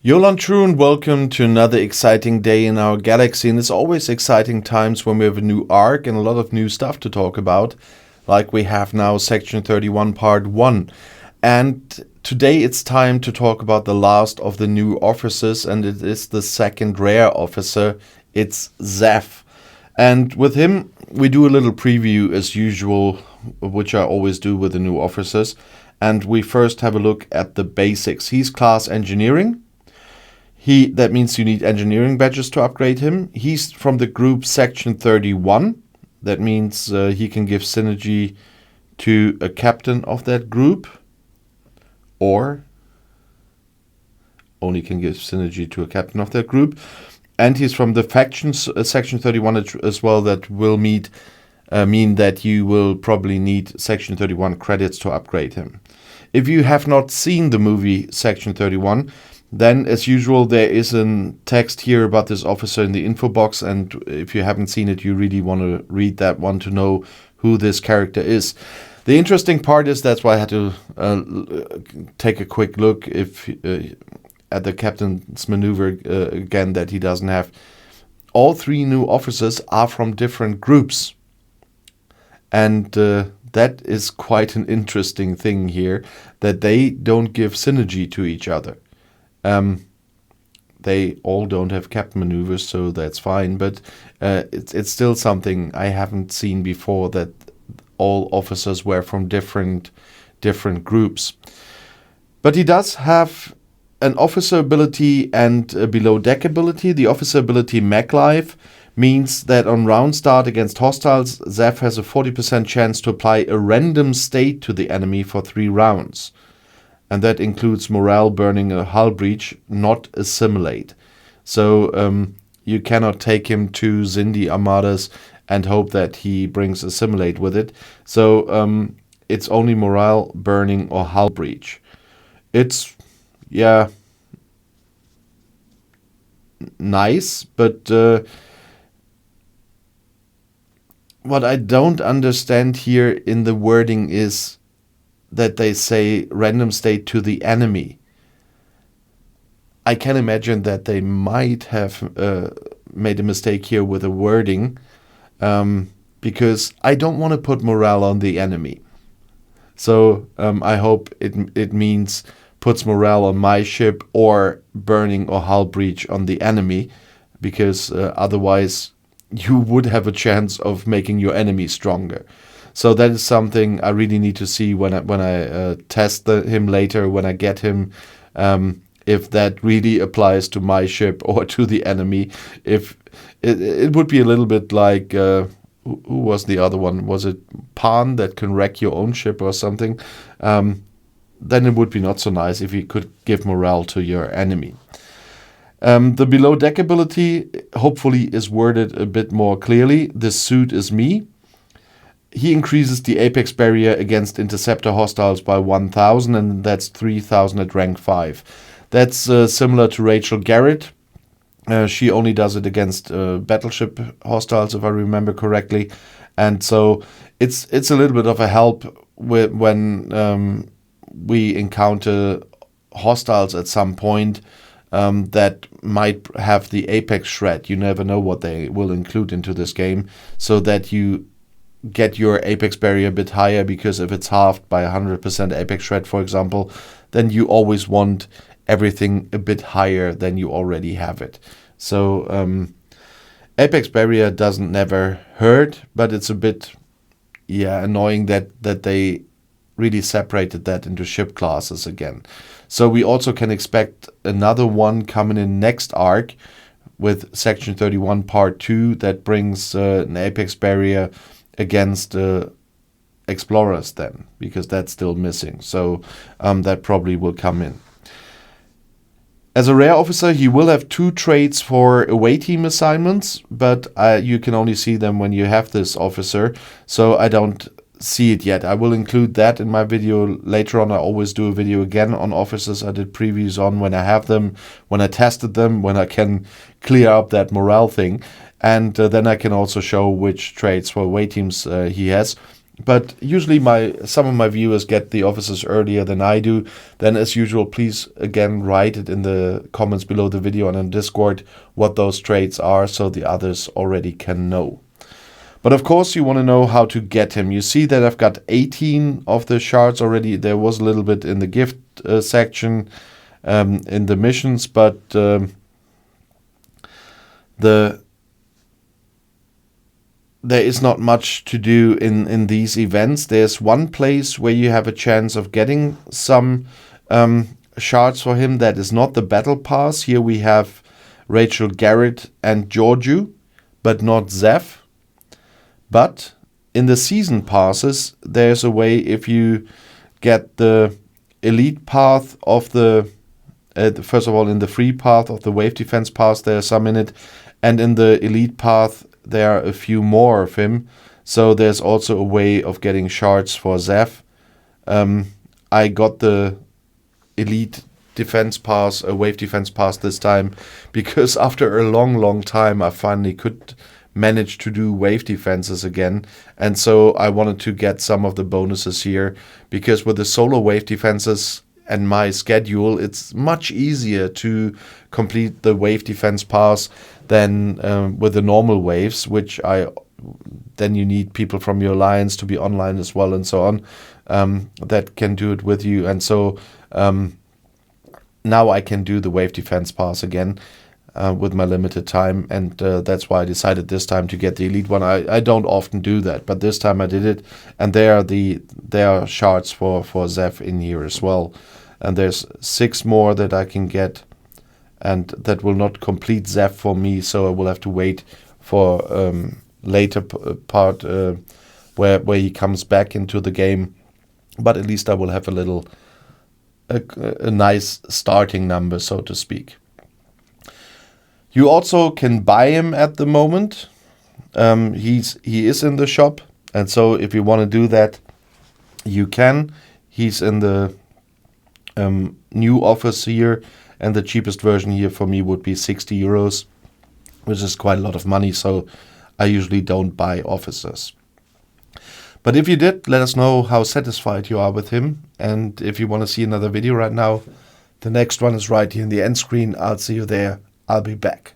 Jolan True and welcome to another exciting day in our galaxy. And it's always exciting times when we have a new arc and a lot of new stuff to talk about, like we have now Section 31 Part 1. And today it's time to talk about the last of the new officers, and it is the second rare officer. It's Zeph. And with him, we do a little preview as usual, which I always do with the new officers. And we first have a look at the basics. He's class engineering. That means you need engineering badges to upgrade him. He's from the group Section 31. That means he can give synergy to a captain of that group, or only can give synergy to a captain of that group. And he's from the factions Section 31 as well. That will mean that you will probably need Section 31 credits to upgrade him. If you have not seen the movie Section 31, then, as usual, there is a text here about this officer in the info box, and if you haven't seen it, you really want to read that one to know who this character is. The interesting part is, that's why I had to take a quick look at the captain's maneuver again, that he doesn't have. All three new officers are from different groups, and that is quite an interesting thing here, that they don't give synergy to each other. They all don't have captain maneuvers, so that's fine. But it's still something I haven't seen before, that all officers were from different groups. But he does have an officer ability and a below deck ability. The officer ability Mag Life means that on round start against hostiles, Zeph has a 40% chance to apply a random state to the enemy for 3 rounds. And that includes morale, burning, a hull breach, not assimilate. So you cannot take him to Zindi Armadas and hope that he brings assimilate with it. So it's only morale, burning, or hull breach. It's, nice, but what I don't understand here in the wording is that they say random state to the enemy. I can imagine that they might have made a mistake here with the wording, because I don't want to put morale on the enemy. So I hope it means puts morale on my ship, or burning or hull breach on the enemy, because otherwise you would have a chance of making your enemy stronger. So that is something I really need to see when I test him later, when I get him, if that really applies to my ship or to the enemy. If it would be a little bit like, who was the other one? Was it Pan, that can wreck your own ship or something? Then it would be not so nice if you could give morale to your enemy. The below deck ability hopefully is worded a bit more clearly. This suit is me. He increases the apex barrier against interceptor hostiles by 1,000, and that's 3,000 at rank 5. That's similar to Rachel Garrett. She only does it against battleship hostiles, if I remember correctly. And so it's a little bit of a help when we encounter hostiles at some point that might have the apex shred. You never know what they will include into this game, so that you get your apex barrier a bit higher, because if it's halved by 100% apex shred, for example, then you always want everything a bit higher than you already have it. So apex barrier doesn't never hurt, but it's a bit annoying that they really separated that into ship classes again. So we also can expect another one coming in next arc with Section 31 Part 2 that brings an apex barrier against explorers then, because that's still missing. So that probably will come in. As a rare officer, he will have 2 traits for away team assignments, but you can only see them when you have this officer, so I don't see it yet. I will include that in my video later on. I always do a video again on officers I did previews on when I have them, when I tested them, when I can clear up that morale thing. And then I can also show which traits for away teams he has. But usually some of my viewers get the officers earlier than I do. Then as usual, please again write it in the comments below the video and on Discord what those traits are so the others already can know. But of course you want to know how to get him. You see that I've got 18 of the shards already. There was a little bit in the gift section in the missions, but there is not much to do in these events. There's one place where you have a chance of getting some shards for him. That is not the battle pass. Here we have Rachel Garrett and Georgiou, but not Zeph. But in the season passes, there's a way if you get the elite path of the first of all, in the free path of the wave defense pass, there are some in it, and in the elite path there are a few more of him. So there's also a way of getting shards for Zeph. I got the elite defense pass, a wave defense pass this time, because after a long time I finally could manage to do wave defenses again, and so I wanted to get some of the bonuses here, because with the solo wave defenses and my schedule, it's much easier to complete the wave defense pass than with the normal waves, which then you need people from your alliance to be online as well and so on, that can do it with you. And so now I can do the wave defense pass again with my limited time, and that's why I decided this time to get the elite one. I don't often do that, but this time I did it, and there are shards for Zeph in here as well. And there's 6 more that I can get, and that will not complete Zeph for me, so I will have to wait for later part where he comes back into the game. But at least I will have a nice starting number, so to speak. You also can buy him at the moment. He is in the shop, and so if you want to do that, you can. He's in the new offers here, and the cheapest version here for me would be 60 euros, which is quite a lot of money, so I usually don't buy officers. But if you did, let us know how satisfied you are with him, and if you want to see another video right now, the next one is right here in the end screen. I'll see you there. I'll be back.